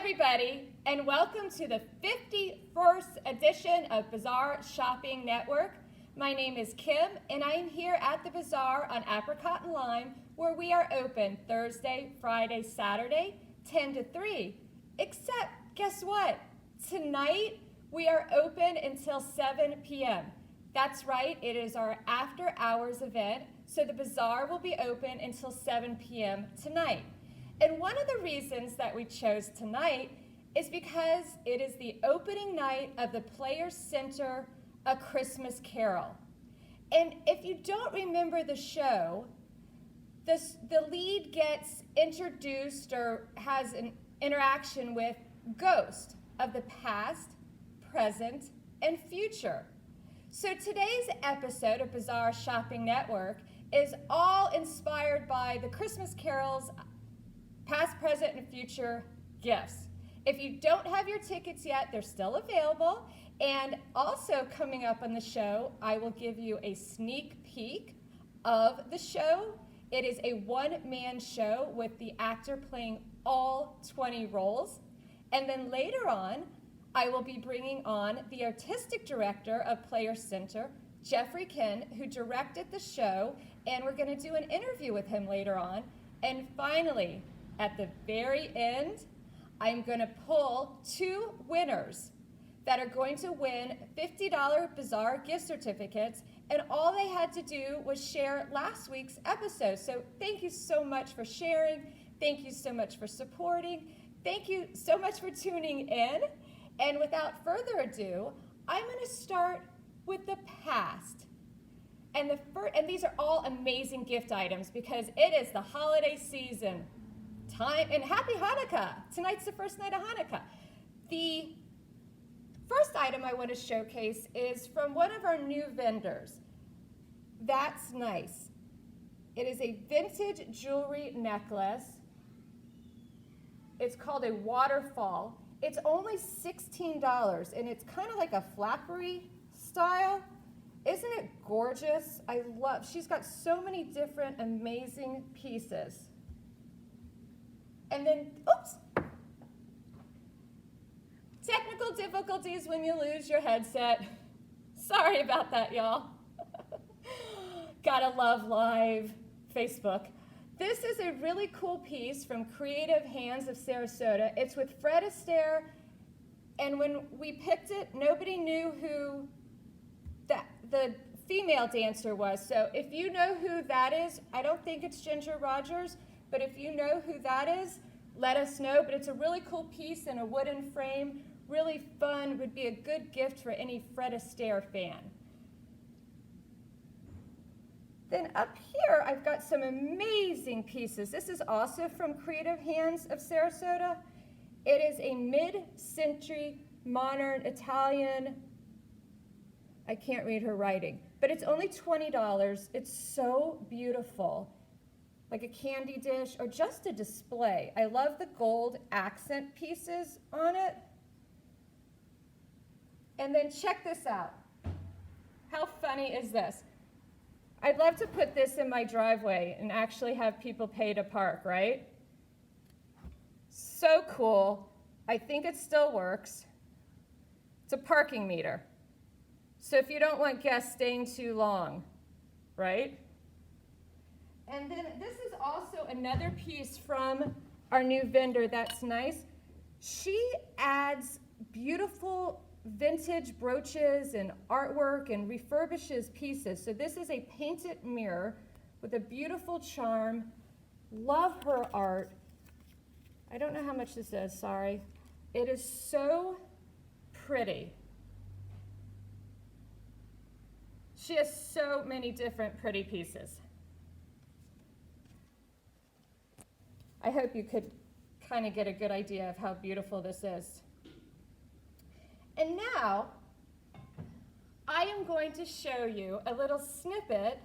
everybody, and welcome to the 51st edition of Bazaar Shopping Network. My name is Kim, and I am here at the Bazaar on Apricot and Lime, where we are open Thursday, Friday, Saturday, 10 to 3. Except, guess what? Tonight, we are open until 7 p.m. That's right, it is our after-hours event, so the Bazaar will be open until 7 p.m. tonight. And one of the reasons that we chose tonight is because it is the opening night of the Players Center A Christmas Carol. And if you don't remember the show, the lead gets introduced or has an interaction with ghosts of the past, present, and future. So today's episode of Bazaar Shopping Network is all inspired by the Christmas carols, past, present, and future gifts. If you don't have your tickets yet, they're still available. And also coming up on the show, I will give you a sneak peek of the show. It is a one-man show with the actor playing all 20 roles. And then later on, I will be bringing on the artistic director of Players Center, Jeffrey Ken, who directed the show, and we're going to do an interview with him later on. And finally, at the very end, I'm going to pull two winners that are going to win $50 Bazaar gift certificates, and all they had to do was share last week's episode. So thank you so much for sharing. Thank you so much for supporting. Thank you so much for tuning in. And without further ado, I'm going to start with the past. And these are all amazing gift items because it is the holiday season. Time and happy Hanukkah. Tonight's the first night of Hanukkah. The first item I want to showcase is from one of our new vendors. That's nice. It is a vintage jewelry necklace. It's called a waterfall. It's only $16 and it's kind of like a flappery style. Isn't it gorgeous? She's got so many different amazing pieces. And then, oops, technical difficulties when you lose your headset. Sorry about that, y'all. Gotta love live Facebook. This is a really cool piece from Creative Hands of Sarasota. It's with Fred Astaire, and when we picked it, nobody knew who the female dancer was. So if you know who that is, I don't think it's Ginger Rogers, but if you know who that is, let us know. But it's a really cool piece in a wooden frame, really fun, would be a good gift for any Fred Astaire fan. Then up here, I've got some amazing pieces. This is also from Creative Hands of Sarasota. It is a mid-century modern Italian, I can't read her writing, but it's only $20. It's so beautiful, like a candy dish or just a display. I love the gold accent pieces on it. And then check this out. How funny is this? I'd love to put this in my driveway and actually have people pay to park, right? So cool. I think it still works. It's a parking meter. So if you don't want guests staying too long, right? And then this is also another piece from our new vendor that's nice. She adds beautiful vintage brooches and artwork and refurbishes pieces. So this is a painted mirror with a beautiful charm. Love her art. I don't know how much this is, sorry. It is so pretty. She has so many different pretty pieces. I hope you could kind of get a good idea of how beautiful this is. And now, I am going to show you a little snippet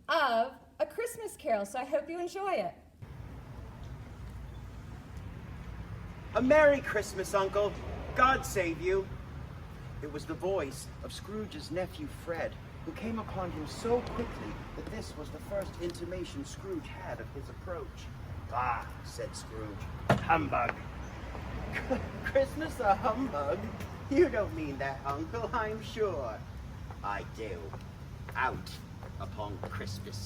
of A Christmas Carol, so I hope you enjoy it. A Merry Christmas, Uncle. God save you. It was the voice of Scrooge's nephew, Fred, who came upon him so quickly that this was the first intimation Scrooge had of his approach. "Ah," said Scrooge, "humbug. Christmas a humbug? You don't mean that, Uncle, I'm sure. I do. Out upon Christmas.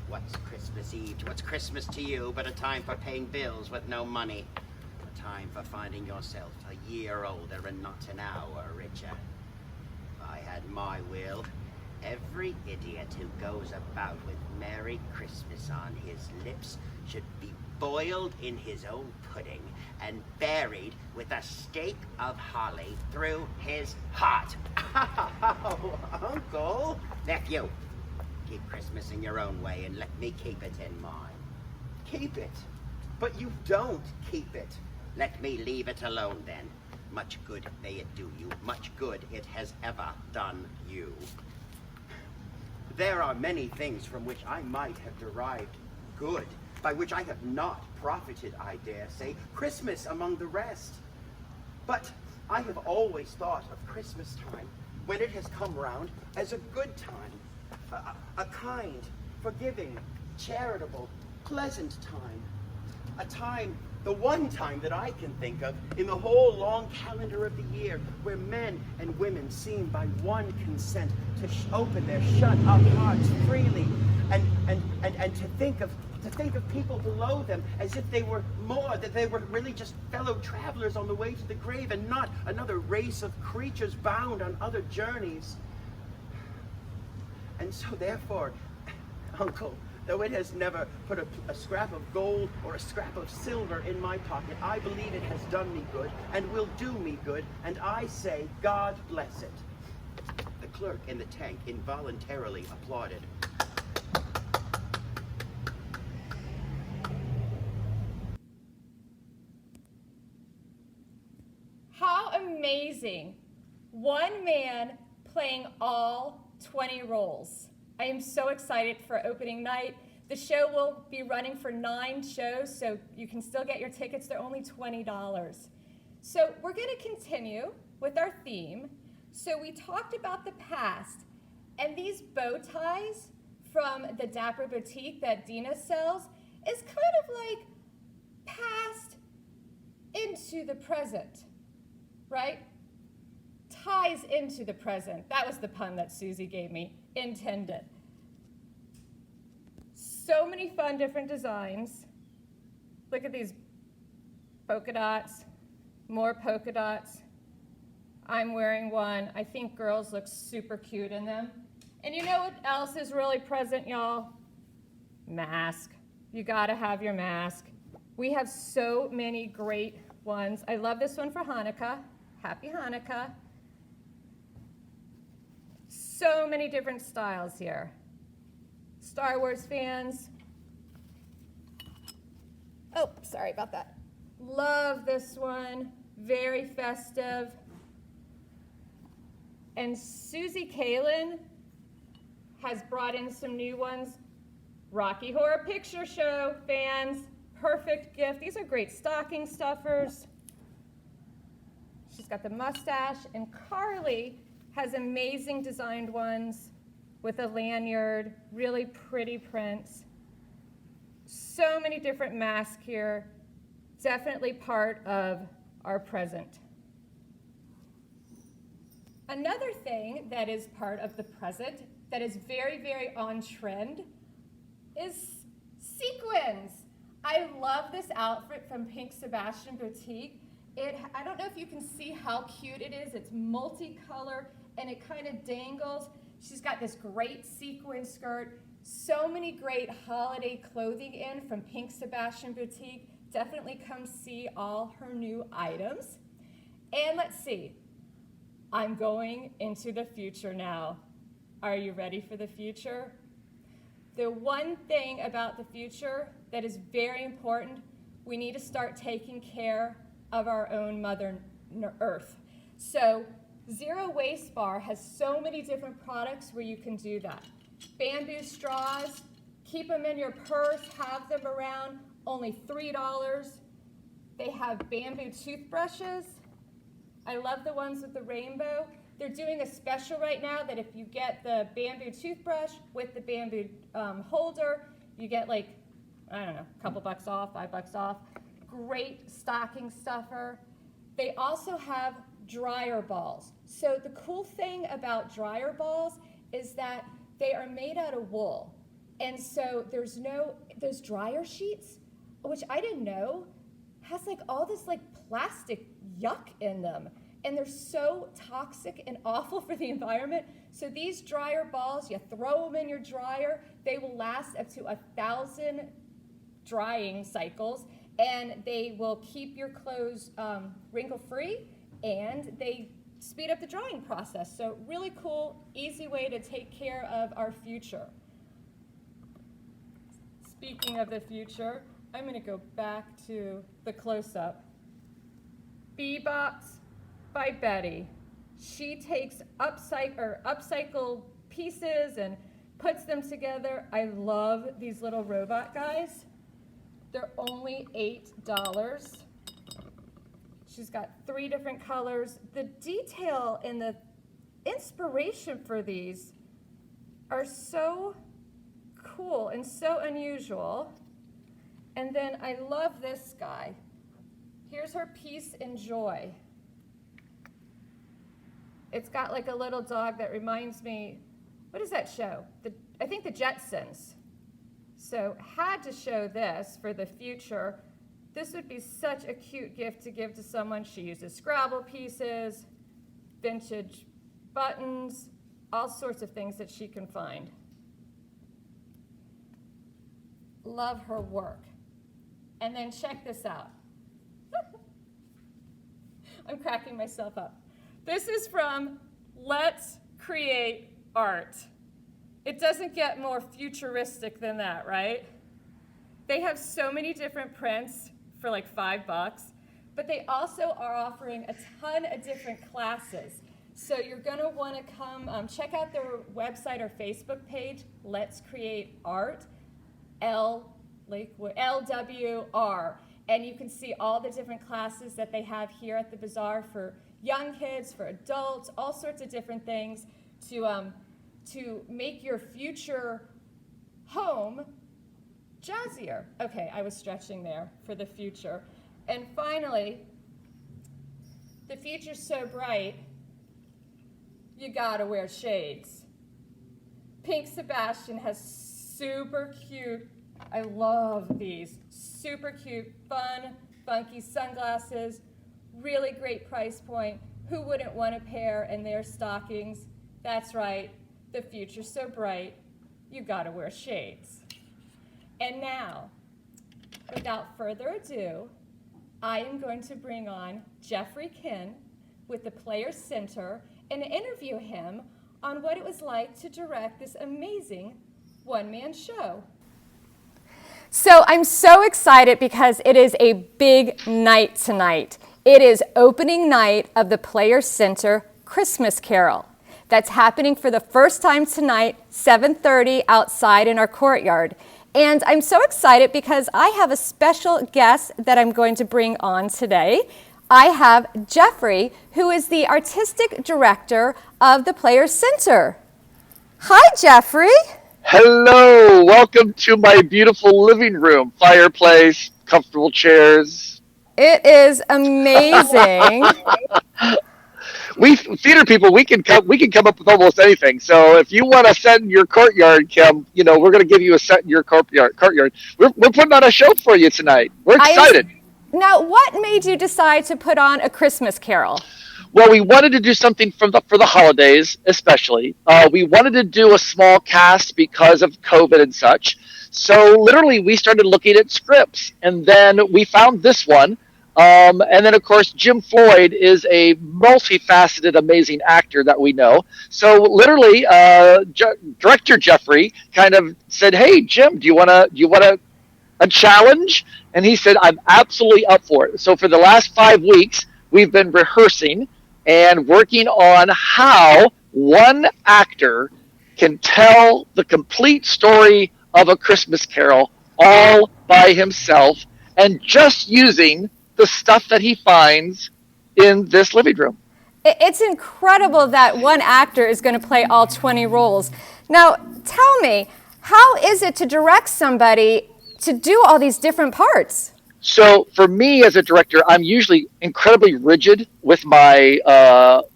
What's Christmas Eve? What's Christmas to you but a time for paying bills with no money? A time for finding yourself a year older and not an hour richer. If I had my will, every idiot who goes about with Merry Christmas on his lips should be boiled in his own pudding and buried with a stake of holly through his heart. Oh, Uncle! Nephew, keep Christmas in your own way and let me keep it in mine. Keep it? But you don't keep it. Let me leave it alone then. Much good may it do you, much good it has ever done you. There are many things from which I might have derived good, by which I have not profited, I dare say, Christmas among the rest. But I have always thought of Christmas time, when it has come round, as a good time, a kind, forgiving, charitable, pleasant time, a time, the one time that I can think of in the whole long calendar of the year, where men and women seem by one consent to open their shut-up hearts freely, and to think of people below them as if they were more, that they were really just fellow travelers on the way to the grave and not another race of creatures bound on other journeys. And so therefore, Uncle, though it has never put a scrap of gold or a scrap of silver in my pocket, I believe it has done me good and will do me good, and I say, God bless it. The clerk in the tank involuntarily applauded. How amazing. One man playing all 20 roles. I am so excited for opening night. The show will be running for 9 shows, so you can still get your tickets. They're only $20. So we're going to continue with our theme. So we talked about the past, and these bow ties from the Dapper Boutique that Dina sells is kind of like past into the present, right? Ties into the present. That was the pun that Susie gave me. Intended. So many fun different designs. Look at these polka dots, more polka dots. I'm wearing one. I think girls look super cute in them. And you know what else is really present, y'all? Mask. You gotta have your mask. We have so many great ones. I love this one for Hanukkah. Happy Hanukkah. So many different styles here. Star Wars fans. Oh, sorry about that. Love this one. Very festive. And Susie Kalin has brought in some new ones. Rocky Horror Picture Show fans. Perfect gift. These are great stocking stuffers. She's got the mustache. And Carly has amazing designed ones with a lanyard, really pretty prints. So many different masks here. Definitely part of our present. Another thing that is part of the present that is very, very on trend is sequins. I love this outfit from Pink Sebastian Boutique. I don't know if you can see how cute it is. It's multicolor and it kind of dangles. She's got this great sequin skirt. So many great holiday clothing in from Pink Sebastian Boutique. Definitely come see all her new items. And let's see. I'm going into the future now. Are you ready for the future? The one thing about the future that is very important, we need to start taking care of our own Mother Earth. So Zero Waste Bar has so many different products where you can do that. Bamboo straws, keep them in your purse, have them around, only $3. They have bamboo toothbrushes. I love the ones with the rainbow. They're doing a special right now that if you get the bamboo toothbrush with the bamboo holder, you get like, I don't know, a couple bucks off, $5 off. great stocking stuffer. They also have dryer balls. So the cool thing about dryer balls is that they are made out of wool. And so there's dryer sheets, which I didn't know, has like all this like plastic yuck in them. And they're so toxic and awful for the environment. So these dryer balls, you throw them in your dryer, they will last up to 1,000 drying cycles, and they will keep your clothes wrinkle-free, and they speed up the drying process. So really cool, easy way to take care of our future. Speaking of the future, I'm going to go back to the close-up. Bebops by Betty. She takes upcycled pieces and puts them together. I love these little robot guys. They're only $8. She's got 3 different colors. The detail and the inspiration for these are so cool and so unusual. And then I love this guy. Here's her Peace and Joy. It's got like a little dog that reminds me, what is that show? I think the Jetsons. So had to show this for the future. This would be such a cute gift to give to someone. She uses Scrabble pieces, vintage buttons, all sorts of things that she can find. Love her work. And then check this out. I'm cracking myself up. This is from Let's Create Art. It doesn't get more futuristic than that, right? They have so many different prints for like $5, but they also are offering a ton of different classes. So you're gonna wanna come check out their website or Facebook page, Let's Create Art, LWR. And you can see all the different classes that they have here at the Bazaar for young kids, for adults, all sorts of different things to make your future home jazzier. Okay, I was stretching there for the future. And finally, the future's so bright, you gotta wear shades. Pink Sebastian has super cute, I love these, super cute, fun, funky sunglasses, really great price point. Who wouldn't want a pair in their stockings? That's right, the future's so bright, you gotta wear shades. And now, without further ado, I am going to bring on Jeffrey Kinn with the Players Center and interview him on what it was like to direct this amazing one-man show. So I'm so excited because it is a big night tonight. It is opening night of the Players Center Christmas Carol. That's happening for the first time tonight, 7:30 outside in our courtyard. And I'm so excited because I have a special guest that I'm going to bring on today. I have Jeffrey, who is the artistic director of the Players Center. Hi, Jeffrey. Hello, welcome to my beautiful living room. Fireplace, comfortable chairs. It is amazing. We theater people, we can come up with almost anything. So if you want a set in your courtyard, Kim, we're going to give you a set in your courtyard. We're putting on a show for you tonight. We're excited. Now, what made you decide to put on A Christmas Carol? Well, we wanted to do something for the holidays, especially. We wanted to do a small cast because of COVID and such. So literally, we started looking at scripts, and then we found this one. And then, of course, Jim Floyd is a multifaceted, amazing actor that we know. So literally, director Jeffrey kind of said, "Hey, Jim, do you want a challenge?" And he said, "I'm absolutely up for it." So for the last 5 weeks, we've been rehearsing and working on how one actor can tell the complete story of A Christmas Carol all by himself and just using the stuff that he finds in this living room. It's incredible that one actor is going to play all 20 roles. Now, tell me, how is it to direct somebody to do all these different parts? So for me as a director, I'm usually incredibly rigid with my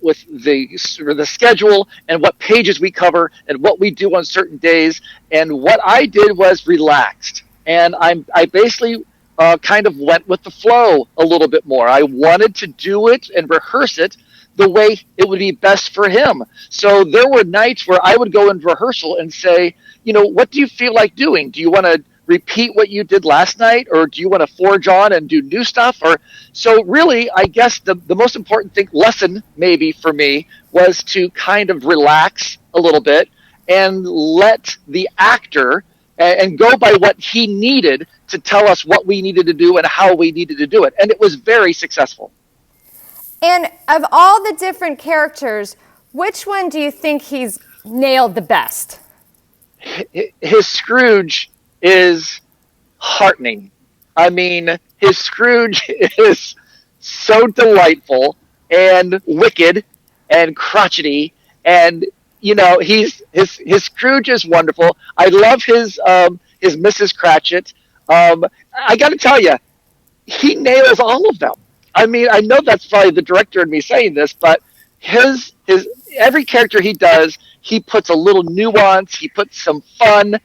with the schedule and what pages we cover and what we do on certain days. And what I did was relaxed, and I basically kind of went with the flow a little bit more. I wanted to do it and rehearse it the way it would be best for him. So there were nights where I would go in rehearsal and say, what do you feel like doing? Do you want to repeat what you did last night, or do you want to forge on and do new stuff? Or so really, I guess the most important lesson maybe for me was to kind of relax a little bit and let the actor and go by what he needed to tell us what we needed to do and how we needed to do it. And it was very successful. And of all the different characters, which one do you think he's nailed the best? His Scrooge is heartening. I mean, his Scrooge is so delightful and wicked and crotchety, and his Scrooge is wonderful. I love his Mrs. Cratchit. I got to tell you, he nails all of them. I mean, I know that's probably the director and me saying this, but his every character he does, he puts a little nuance. He puts some fun.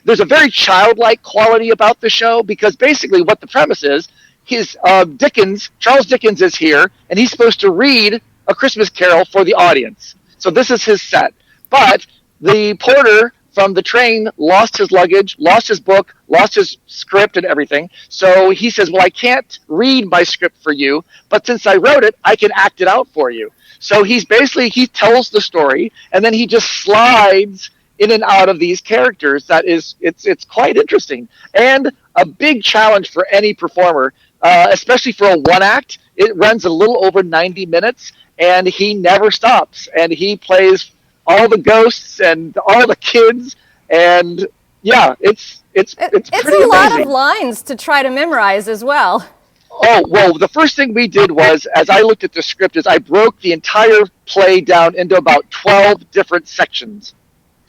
There's a very childlike quality about the show because basically what the premise is, Charles Dickens is here, and he's supposed to read A Christmas Carol for the audience. So this is his set. But the porter from the train lost his luggage, lost his book, lost his script and everything. So he says, well, I can't read my script for you, but since I wrote it, I can act it out for you. So he tells the story, and then he just slides in and out of these characters. It's quite interesting. And a big challenge for any performer, especially for a one act. It runs a little over 90 minutes, and he never stops. And he plays all the ghosts and all the kids, and yeah, it's pretty a lot of lines to try to memorize as well. Oh, well, the first thing we did was, as I looked at the script, is I broke the entire play down into about 12 different sections.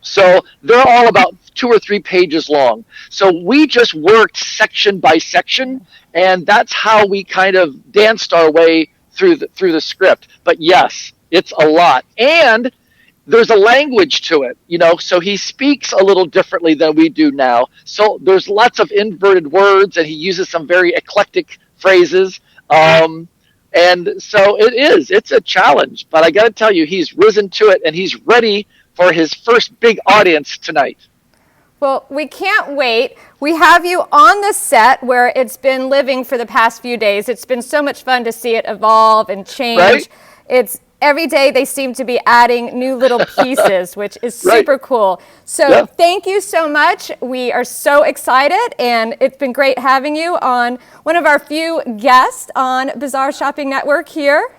So they're all about 2 or 3 pages long. So we just worked section by section, and that's how we kind of danced our way through the script. But yes, it's a lot. And there's a language to it, so he speaks a little differently than we do now. So there's lots of inverted words, and he uses some very eclectic phrases. And so it's a challenge, but I got to tell you, he's risen to it, and he's ready for his first big audience tonight. Well, we can't wait. We have you on the set where it's been living for the past few days. It's been so much fun to see it evolve and change. Right? It's every day they seem to be adding new little pieces, which is super cool. So Thank you so much. We are so excited, and it's been great having you on one of our few guests on Bazaar Shopping Network here.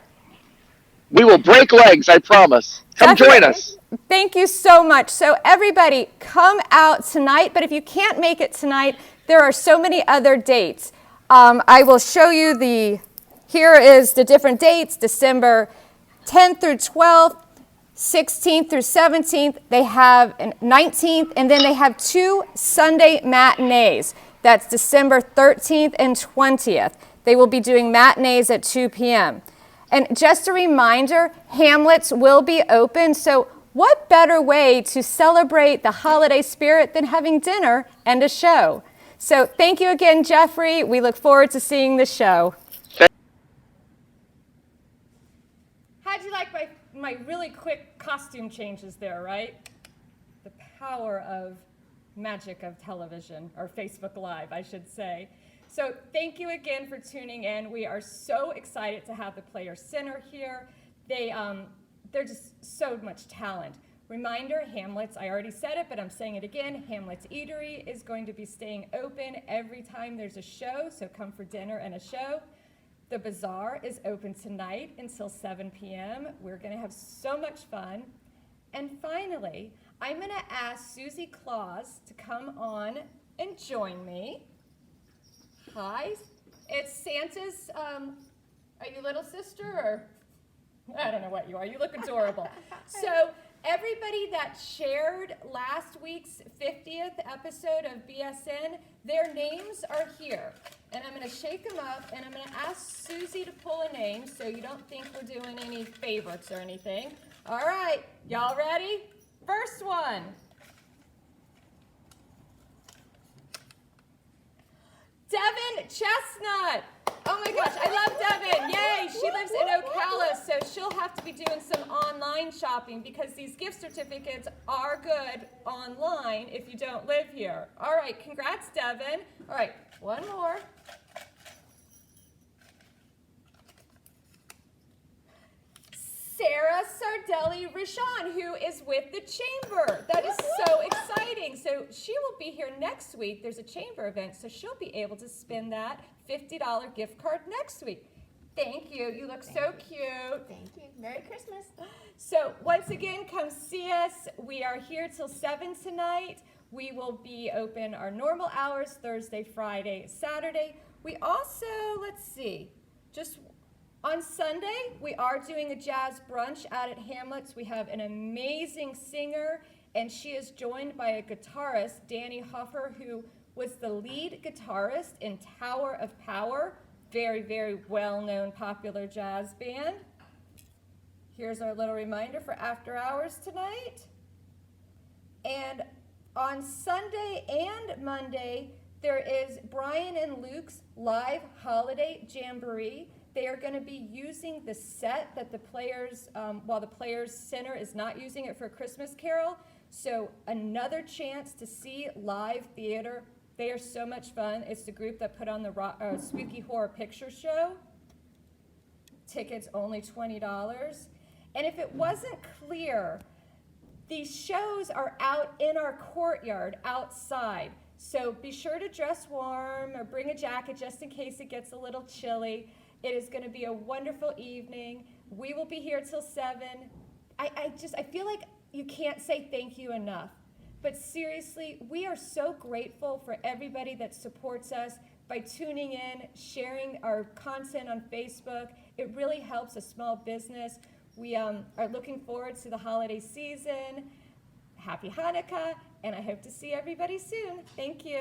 We will break legs, I promise. Come Definitely. join us. Thank you so much. So everybody, come out tonight, but if you can't make it tonight, there are so many other dates. I will show you here is the different dates, December 10th through 12th, 16th through 17th, they have 19th, and then they have 2 Sunday matinees. That's December 13th and 20th. They will be doing matinees at 2 p.m. And just a reminder, Hamlet's will be open, so what better way to celebrate the holiday spirit than having dinner and a show? So thank you again, Jeffrey. We look forward to seeing the show. How'd you like my really quick costume changes there, right? The power of magic of television, or Facebook Live, I should say. So thank you again for tuning in. We are so excited to have the Player Center here. They're just so much talent. Reminder, Hamlet's, I already said it, but I'm saying it again, Hamlet's Eatery is going to be staying open every time there's a show, so come for dinner and a show. The Bazaar is open tonight until 7 p.m. We're going to have so much fun. And finally, I'm going to ask Susie Claus to come on and join me. Hi. It's Santa's, are you little sister, or I don't know what you are. You look adorable. So everybody that shared last week's 50th episode of BSN, their names are here. and I'm going to shake them up, and I'm going to ask Susie to pull a name so you don't think we're doing any favorites or anything. All right, y'all ready? First one. Devin Chestnut. Oh my gosh, I love Devin. Yay, she lives in Ocala, so she'll have to be doing some online shopping because these gift certificates are good online if you don't live here. All right, congrats, Devin. All right, one more. Sarah Sardelli-Richon, who is with the Chamber. That is so exciting. So she will be here next week. There's a Chamber event, so she'll be able to spend that $50 gift card next week. Thank you. You look so cute. Thank you. Merry Christmas. So once again, come see us. We are here till 7 tonight. We will be open our normal hours, Thursday, Friday, Saturday. We also, let's see, just on Sunday, we are doing a jazz brunch out at Hamlet's. We have an amazing singer, and she is joined by a guitarist, Danny Hoffer, who was the lead guitarist in Tower of Power, very, very well-known popular jazz band. Here's our little reminder for after hours tonight. And on Sunday and Monday, there is Brian and Luke's live holiday jamboree. They are going to be using the set that the Players, while the Players Center is not using it for Christmas Carol. So another chance to see live theater. They are so much fun. It's the group that put on the Spooky Horror Picture Show. Tickets only $20. And if it wasn't clear, these shows are out in our courtyard outside. So be sure to dress warm or bring a jacket just in case it gets a little chilly. It is going to be a wonderful evening. We will be here till 7. I feel like you can't say thank you enough. But seriously, we are so grateful for everybody that supports us by tuning in, sharing our content on Facebook. It really helps a small business. We are looking forward to the holiday season. Happy Hanukkah, and I hope to see everybody soon. Thank you.